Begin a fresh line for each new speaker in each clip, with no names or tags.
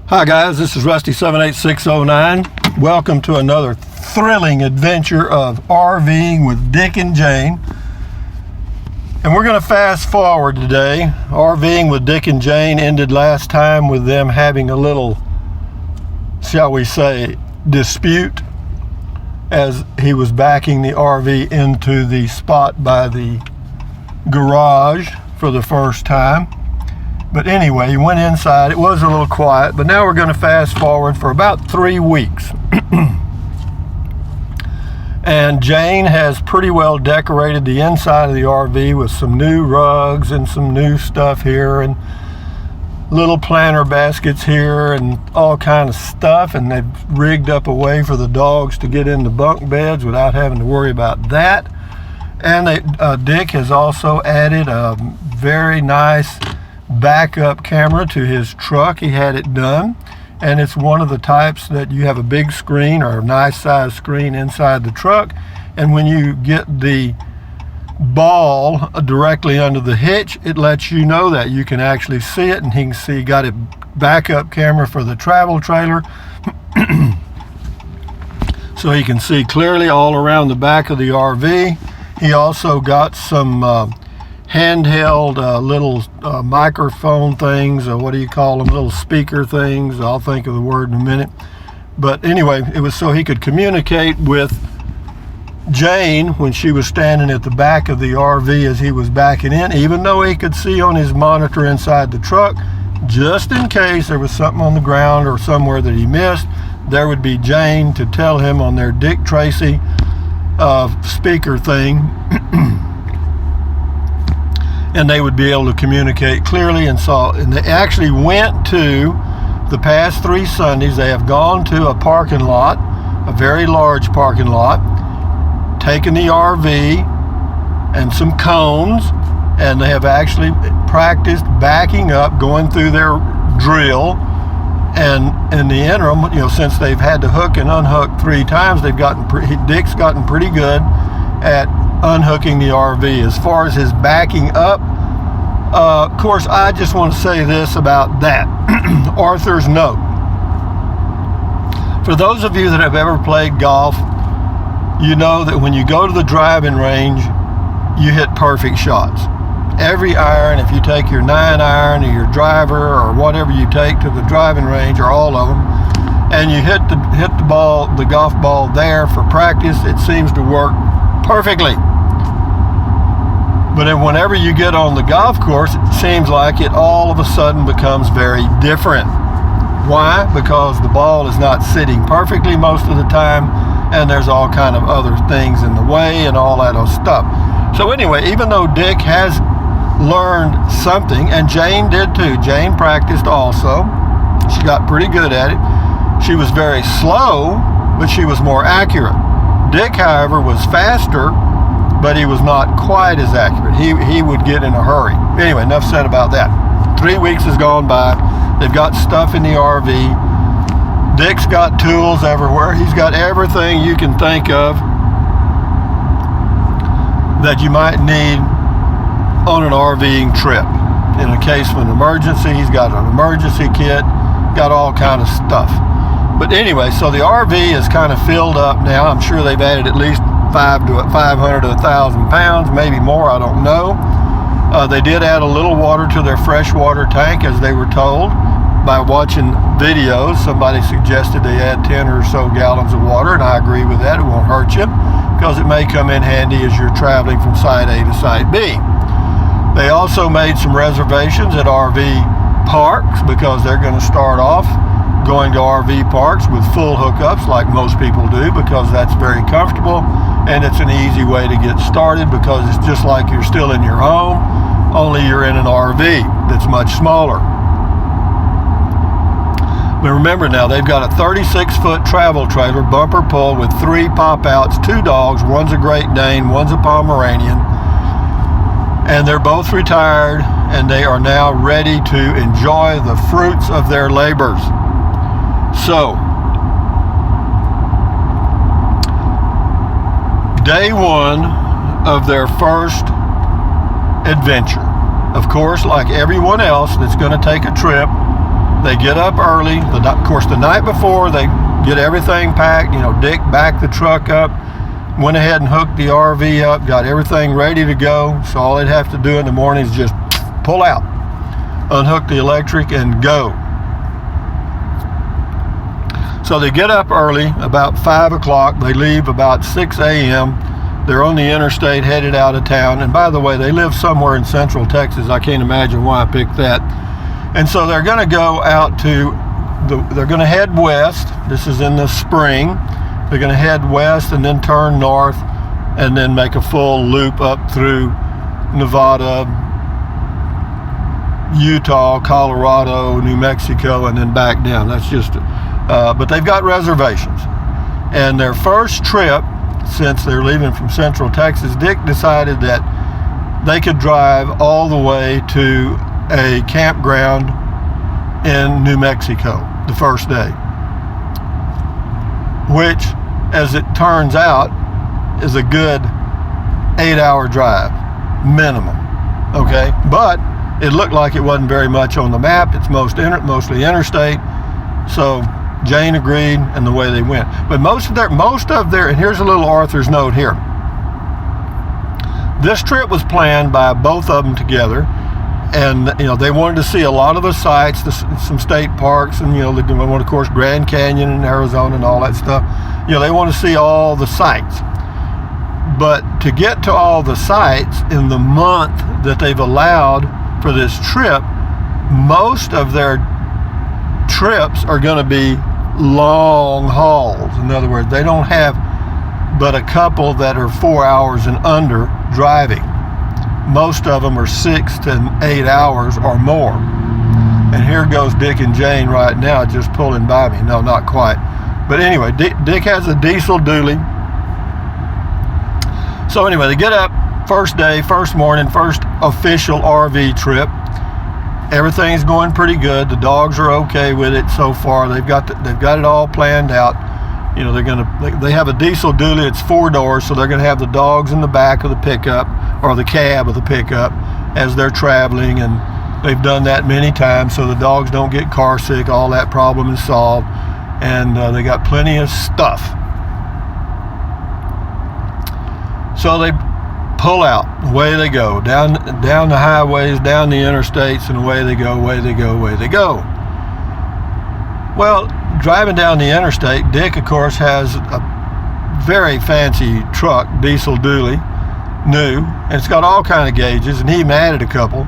Hi guys, this is Rusty78609. Welcome to another thrilling adventure of RVing with Dick and Jane. And we're going to fast forward today. RVing with Dick and Jane ended last time with them having a little, shall we say, dispute as he was backing the RV into the spot by the garage for the first time. But anyway, he went inside. It was a little quiet, but now we're going to fast forward for about 3 weeks. And Jane has pretty well decorated the inside of the RV with some new rugs and some new stuff here and little planter baskets here and all kind of stuff. And they've rigged up a way for the dogs to get into bunk beds without having to worry about that. And Dick has also added a very nice backup camera to his truck. He had it done, and it's one of the types that you have a big screen or a nice size screen inside the truck, and when you get the ball directly under the hitch, it lets you know that you can actually see it. And he can see, got a backup camera for the travel trailer so he can see clearly all around the back of the RV. He also got some handheld little microphone things, what do you call them, little speaker things. I'll think of the word in a minute. But anyway, it was so he could communicate with Jane when she was standing at the back of the RV as he was backing in, even though he could see on his monitor inside the truck, just in case there was something on the ground or somewhere that he missed, there would be Jane to tell him on their Dick Tracy speaker thing. And they would be able to communicate clearly. And they actually went to the past 3 Sundays. They have gone to a parking lot, a very large parking lot, taken the RV and some cones, and they have actually practiced backing up, going through their drill. And in the interim, since they've had to hook and unhook 3 times, Dick's gotten pretty good at unhooking the RV. As far as his backing up, of course, I just want to say this about that. Arthur's note. For those of you that have ever played golf, you know that when you go to the driving range, you hit perfect shots. Every iron, if you take your 9-iron or your driver or whatever you take to the driving range, or all of them, and you hit the ball, the golf ball there for practice, it seems to work perfectly. But then whenever you get on the golf course, it seems like it all of a sudden becomes very different. Why? Because the ball is not sitting perfectly most of the time, and there's all kind of other things in the way and all that other stuff. So anyway, even though Dick has learned something, and Jane did too. Jane practiced also. She got pretty good at it. She was very slow, but she was more accurate. Dick, however, was faster, but he was not quite as accurate. He would get in a hurry. Anyway, enough said about that. 3 weeks has gone by. They've got stuff in the RV. Dick's got tools everywhere. He's got everything you can think of that you might need on an RVing trip. In the case of an emergency, he's got an emergency kit, got all kind of stuff. But anyway, so the RV is kind of filled up now. I'm sure they've added at least 500 to 1,000 pounds, maybe more, I don't know. They did add a little water to their freshwater tank, as they were told by watching videos. Somebody suggested they add 10 or so gallons of water, and I agree with that. It won't hurt you, because it may come in handy as you're traveling from site A to site B. They also made some reservations at RV parks, because they're going to start off going to RV parks with full hookups like most people do, because that's very comfortable and it's an easy way to get started, because it's just like you're still in your home, only you're in an RV that's much smaller. But remember now, they've got a 36-foot travel trailer, bumper pull, with 3 pop-outs, 2 dogs. One's a Great Dane, one's a Pomeranian. And they're both retired, and they are now ready to enjoy the fruits of their labors. So, day 1 of their first adventure. Of course, like everyone else that's going to take a trip, They get up early. Of course, the night before, they get everything packed. Dick backed the truck up, went ahead and hooked the RV up, got everything ready to go. So all they'd have to do in the morning is just pull out, unhook the electric, and go. So they get up early, about 5 o'clock. They leave about 6 a.m. They're on the interstate headed out of town. And by the way, they live somewhere in Central Texas. I can't imagine why I picked that. And so they're going to go out to, they're going to head west. This is in the spring. They're going to head west and then turn north and then make a full loop up through Nevada, Utah, Colorado, New Mexico, and then back down. That's just, but they've got reservations. And their first trip, since they're leaving from Central Texas, Dick decided that they could drive all the way to a campground in New Mexico the first day, which, as it turns out, is a good 8-hour drive minimum. Okay, but it looked like it wasn't very much on the map. It's mostly interstate. So Jane agreed, and the way they went. But most of their, and here's a little Arthur's note here. This trip was planned by both of them together, and they wanted to see a lot of the sites, some state parks, and they want, of course, Grand Canyon in Arizona and all that stuff. They want to see all the sites. But to get to all the sites in the month that they've allowed for this trip, most of their trips are going to be long hauls. In other words, they don't have but a couple that are 4 hours and under driving. Most of them are 6 to 8 hours or more. And here goes Dick and Jane right now just pulling by me. No, not quite. But anyway, Dick has a diesel dually. So anyway, they get up first day, first morning, first official RV trip. Everything's going pretty good. The dogs are okay with it so far. They've got it all planned out. They have a diesel dually. It's 4 doors, so they're gonna have the dogs in the back of the pickup or the cab of the pickup as they're traveling, and they've done that many times, so the dogs don't get car sick. All that problem is solved, and they got plenty of stuff. So they pull out, away they go, down the highways, down the interstates, and away they go, away they go, away they go. Well, driving down the interstate, Dick, of course, has a very fancy truck, diesel dually, new, and it's got all kind of gauges, and he even added a couple.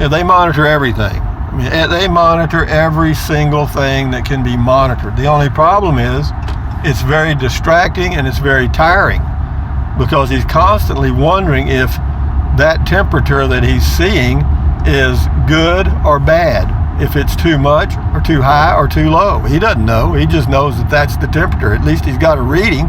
They monitor everything. I mean, they monitor every single thing that can be monitored. The only problem is it's very distracting and it's very tiring, because he's constantly wondering if that temperature that he's seeing is good or bad, if it's too much or too high or too low. He doesn't know. He just knows that that's the temperature. At least he's got a reading,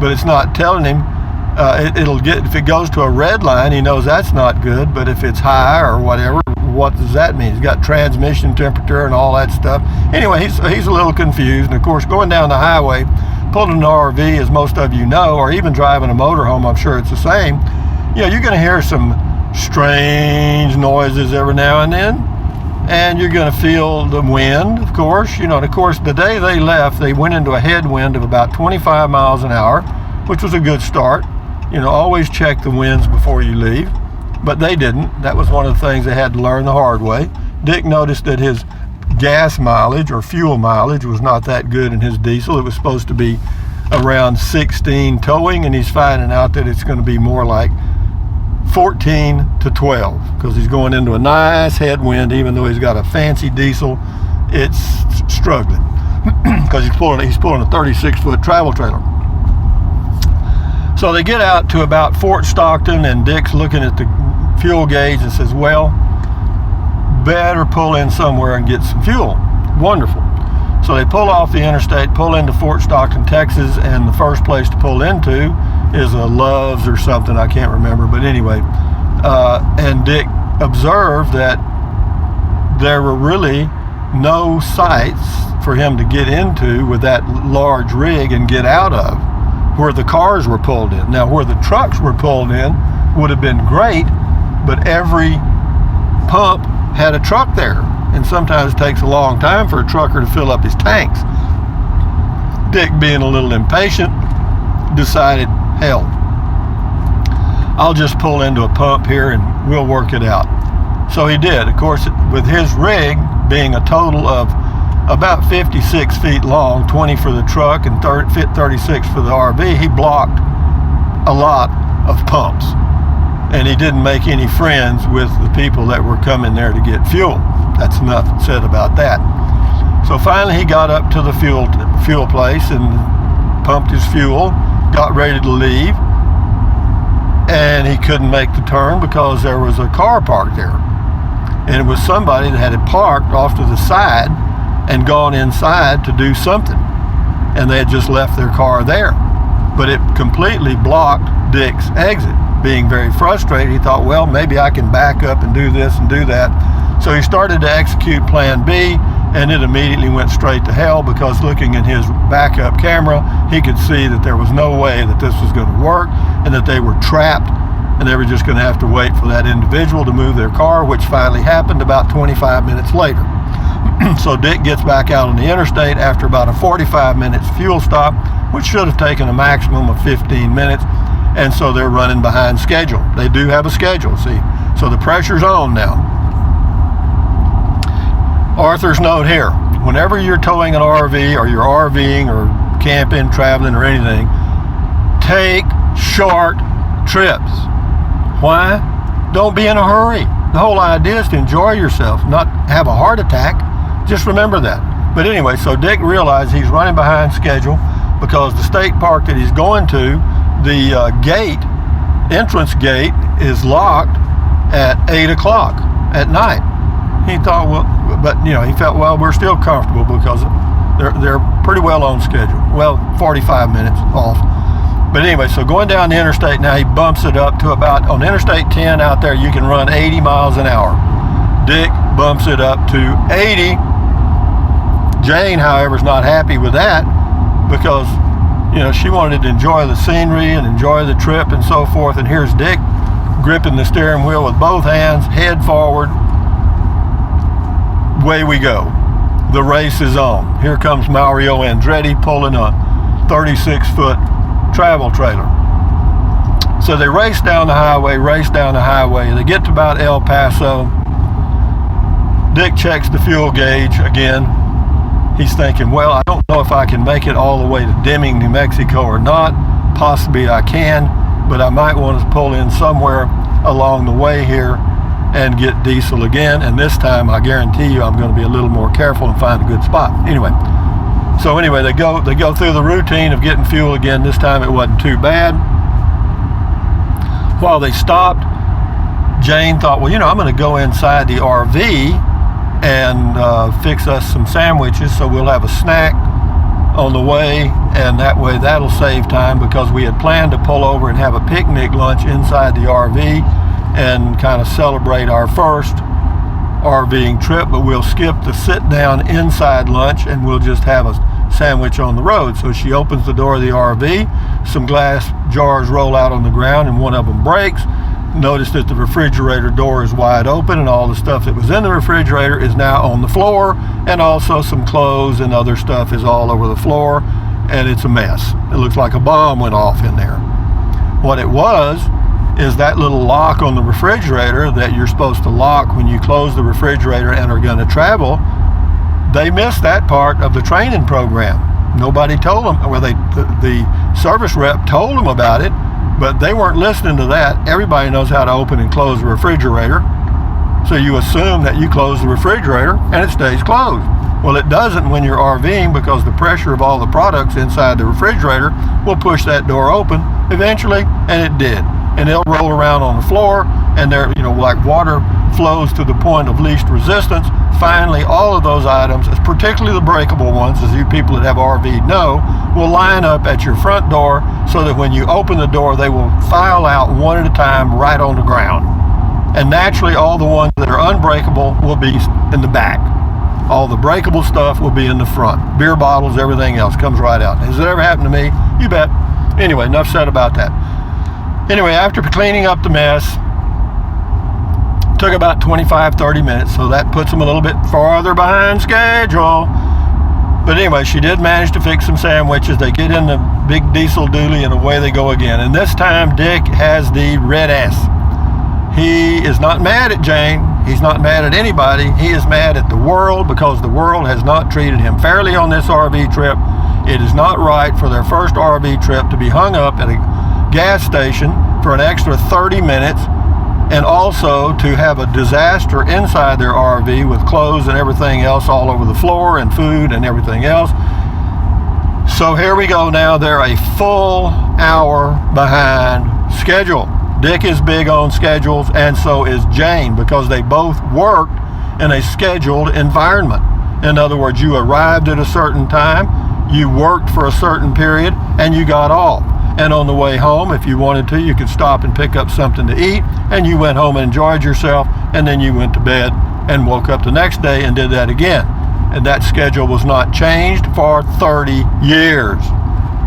but it's not telling him. If it goes to a red line, he knows that's not good. But if it's high or whatever, what does that mean? He's got transmission temperature and all that stuff. Anyway, he's a little confused. And of course, going down the highway, pulling an RV, as most of you know, or even driving a motorhome, I'm sure it's the same. You're going to hear some strange noises every now and then, and you're going to feel the wind, of course. Of course, the day they left, they went into a headwind of about 25 miles an hour, which was a good start. Always check the winds before you leave, but they didn't. That was one of the things they had to learn the hard way. Dick noticed that his gas mileage or fuel mileage was not that good in his diesel. It was supposed to be around 16 towing, and he's finding out that it's going to be more like 14 to 12, because he's going into a nice headwind. Even though he's got a fancy diesel, it's struggling because he's pulling a 36-foot travel trailer. So they get out to about Fort Stockton, and Dick's looking at the fuel gauge and says, well, better pull in somewhere and get some fuel. Wonderful. So they pull off the interstate, pull into Fort Stockton, Texas, and the first place to pull into is a Love's or something, I can't remember, but anyway. And Dick observed that there were really no sites for him to get into with that large rig and get out of, where the cars were pulled in. Now, where the trucks were pulled in would have been great, but every pump had a truck there. and sometimes it takes a long time for a trucker to fill up his tanks. Dick, being a little impatient, decided, hell, I'll just pull into a pump here and we'll work it out. So he did. Of course, with his rig being a total of about 56 feet long, 20 for the truck and 36 for the RV, he blocked a lot of pumps. And he didn't make any friends with the people that were coming there to get fuel. That's enough said about that. So finally he got up to the fuel place and pumped his fuel, got ready to leave, and he couldn't make the turn because there was a car parked there. And it was somebody that had parked off to the side and gone inside to do something. And they had just left their car there. But it completely blocked Dick's exit. Being very frustrated, he thought, well, maybe I can back up and do this and do that. So he started to execute plan B, and it immediately went straight to hell because looking in his backup camera, he could see that there was no way that this was going to work and that they were trapped and they were just going to have to wait for that individual to move their car, which finally happened about 25 minutes later. So Dick gets back out on the interstate after about a 45 minutes fuel stop, which should have taken a maximum of 15 minutes. And so they're running behind schedule. They do have a schedule, see? So the pressure's on now. Arthur's note here. Whenever you're towing an RV or you're RVing or camping, traveling or anything, take short trips. Why? Don't be in a hurry. The whole idea is to enjoy yourself, not have a heart attack. Just remember that. But anyway, so Dick realized he's running behind schedule because the state park that he's going to, the entrance gate is locked at 8 o'clock at night. He thought, well, but he felt, well, we're still comfortable because they're pretty well on schedule. Well, 45 minutes off. But anyway, so going down the interstate now, he bumps it up to about, on Interstate 10 out there, you can run 80 miles an hour. Dick bumps it up to 80. Jane, however, is not happy with that because she wanted to enjoy the scenery and enjoy the trip and so forth. And here's Dick gripping the steering wheel with both hands, head forward. Away we go. The race is on. Here comes Mario Andretti pulling a 36-foot travel trailer. So they race down the highway. They get to about El Paso. Dick checks the fuel gauge again. He's thinking, well, I don't know if I can make it all the way to Deming, New Mexico or not. Possibly I can, but I might want to pull in somewhere along the way here and get diesel again. And this time, I guarantee you, I'm going to be a little more careful and find a good spot. Anyway, they go through the routine of getting fuel again. This time it wasn't too bad. While they stopped, Jane thought, well, I'm going to go inside the RV and fix us some sandwiches so we'll have a snack on the way, and that way that'll save time because we had planned to pull over and have a picnic lunch inside the RV and kind of celebrate our first RVing trip, but we'll skip the sit down inside lunch and we'll just have a sandwich on the road. So she opens the door of the RV, some glass jars roll out on the ground and one of them breaks. Notice that the refrigerator door is wide open and all the stuff that was in the refrigerator is now on the floor, and also some clothes and other stuff is all over the floor, and it's a mess. It looks like a bomb went off in there. What it was is that little lock on the refrigerator that you're supposed to lock when you close the refrigerator and are going to travel. They missed that part of the training program. Nobody told them. Well, the service rep told them about it, but they weren't listening to that. Everybody knows how to open and close the refrigerator. So you assume that you close the refrigerator and it stays closed. Well, it doesn't when you're RVing because the pressure of all the products inside the refrigerator will push that door open eventually, and it did. And it'll roll around on the floor, and there, like water flows to the point of least resistance. Finally, all of those items, particularly the breakable ones, as you people that have RV know, will line up at your front door so that when you open the door, they will file out one at a time right on the ground. And naturally, all the ones that are unbreakable will be in the back. All the breakable stuff will be in the front. Beer bottles, everything else comes right out. Has it ever happened to me? You bet. Anyway, enough said about that. Anyway, after cleaning up the mess, took about 25-30 minutes, so that puts them a little bit farther behind schedule. But anyway, she did manage to fix some sandwiches. They get in the big diesel dually and away they go again. And this time Dick has the red ass. He is not mad at Jane. He's not mad at anybody. He is mad at the world because the world has not treated him fairly on this RV trip. It is not right for their first RV trip to be hung up at a gas station for an extra 30 minutes, and also to have a disaster inside their RV with clothes and everything else all over the floor and food and everything else. So here we go now. They're a full hour behind schedule. Dick is big on schedules, and so is Jane, because they both worked in a scheduled environment. In other words, you arrived at a certain time, you worked for a certain period, and you got off. And on the way home, if you wanted to, you could stop and pick up something to eat, and you went home and enjoyed yourself, and then you went to bed and woke up the next day and did that again. And that schedule was not changed for 30 years.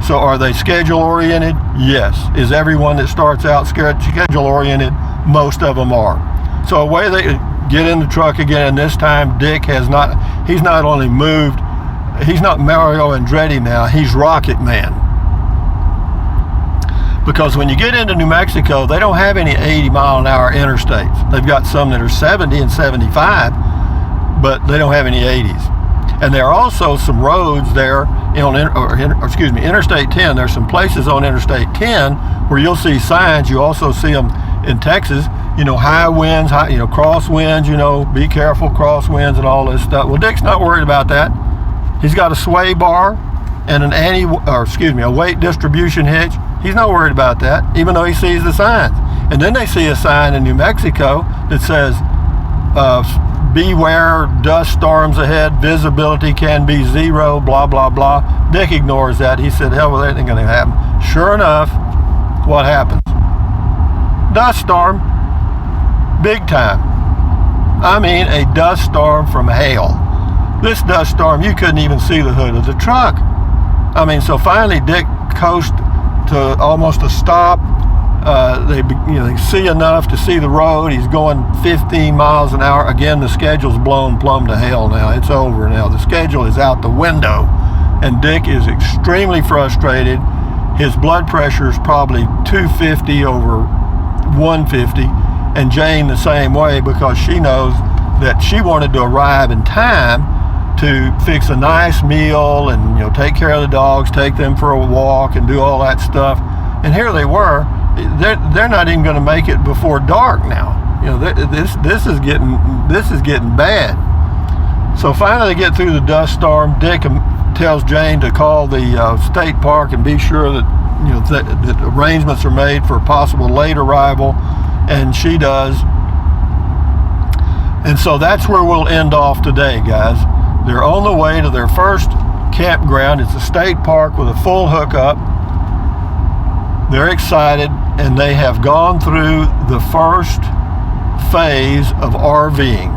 So are they schedule oriented? Yes. Is everyone that starts out schedule oriented? Most of them are. So away they get in the truck again, and this time Dick he's not only moved, he's not Mario Andretti now, he's Rocket Man. Because when you get into New Mexico, they don't have any 80-mile-an-hour interstates. They've got some that are 70 and 75, but they don't have any 80s. And there are also some roads there Interstate 10. There's some places on Interstate 10 where you'll see signs. You also see them in Texas, high winds, crosswinds, be careful, crosswinds and all this stuff. Well, Dick's not worried about that. He's got a sway bar and a weight distribution hitch. He's not worried about that, even though he sees the signs. And then they see a sign in New Mexico that says, beware dust storms ahead, visibility can be 0, blah, blah, blah. Dick ignores that. He said, hell, well, that ain't going to happen. Sure enough, what happens? Dust storm, big time. I mean, a dust storm from hell. This dust storm, you couldn't even see the hood of the truck. I mean, so finally Dick coasted to almost a stop. They see enough to see the road. He's going 15 miles an hour. Again, the schedule's blown plumb to hell now. It's over now. The schedule is out the window. And Dick is extremely frustrated. His blood pressure is probably 250 over 150. And Jane the same way, because she knows that she wanted to arrive in time to fix a nice meal and take care of the dogs, take them for a walk and do all that stuff. And here they were. They're not even going to make it before dark now. This is getting bad. So finally they get through the dust storm. Dick tells Jane to call the state park and be sure that that arrangements are made for a possible late arrival, and she does. And so that's where we'll end off today, guys. They're on the way to their first campground. It's a state park with a full hookup. They're excited, and they have gone through the first phase of RVing.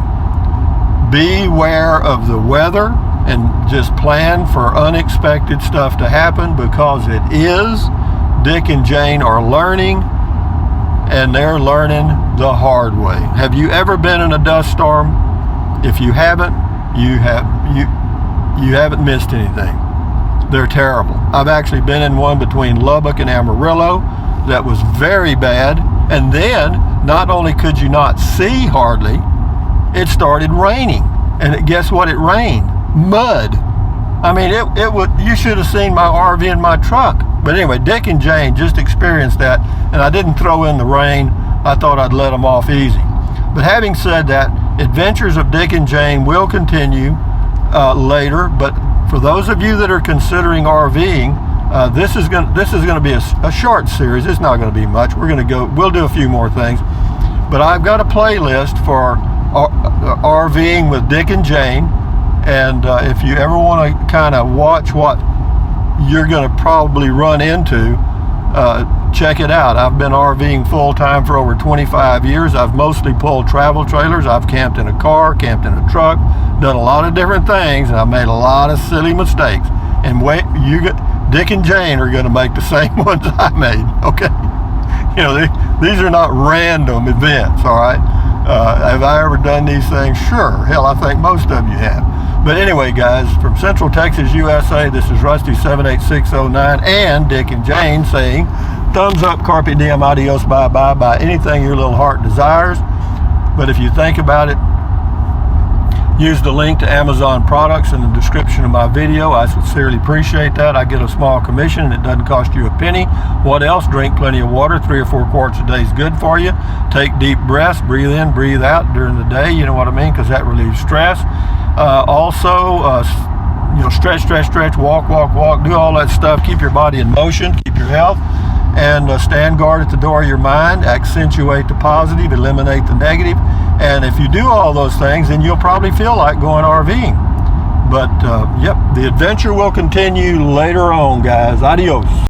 Beware of the weather and just plan for unexpected stuff to happen, because it is. Dick and Jane are learning, and they're learning the hard way. Have you ever been in a dust storm? If you haven't, you haven't missed anything. They're terrible. I've actually been in one between Lubbock and Amarillo that was very bad. And then, not only could you not see hardly, it started raining. And guess what? It rained. Mud. I mean, it would. You should have seen my RV and my truck. But anyway, Dick and Jane just experienced that, and I didn't throw in the rain. I thought I'd let them off easy. But having said that, Adventures of Dick and Jane will continue later. But for those of you that are considering RVing, this is going to be a short series. It's not going to be much. We'll do a few more things. But I've got a playlist for RVing with Dick and Jane. And if you ever want to kind of watch what you're going to probably run into, check it out. I've been RVing full-time for over 25 years. I've mostly pulled travel trailers. I've camped in a car, camped in a truck, done a lot of different things, and I've made a lot of silly mistakes. And Dick and Jane are going to make the same ones I made, okay? These are not random events, all right? Have I ever done these things? Sure. Hell, I think most of you have. But anyway, guys, from Central Texas, USA, this is Rusty78609 and Dick and Jane saying, thumbs up, carpe diem, adios, bye-bye, buy anything your little heart desires. But if you think about it, use the link to Amazon products in the description of my video. I sincerely appreciate that. I get a small commission and it doesn't cost you a penny. What else? Drink plenty of water. 3 or 4 quarts a day is good for you. Take deep breaths, breathe in, breathe out during the day, you know what I mean, because that relieves stress. Stretch, walk, do all that stuff. Keep your body in motion, keep your health, and stand guard at the door of your mind. Accentuate the positive, eliminate the negative. And if you do all those things, then you'll probably feel like going RVing. But, yep, the adventure will continue later on, guys. Adios.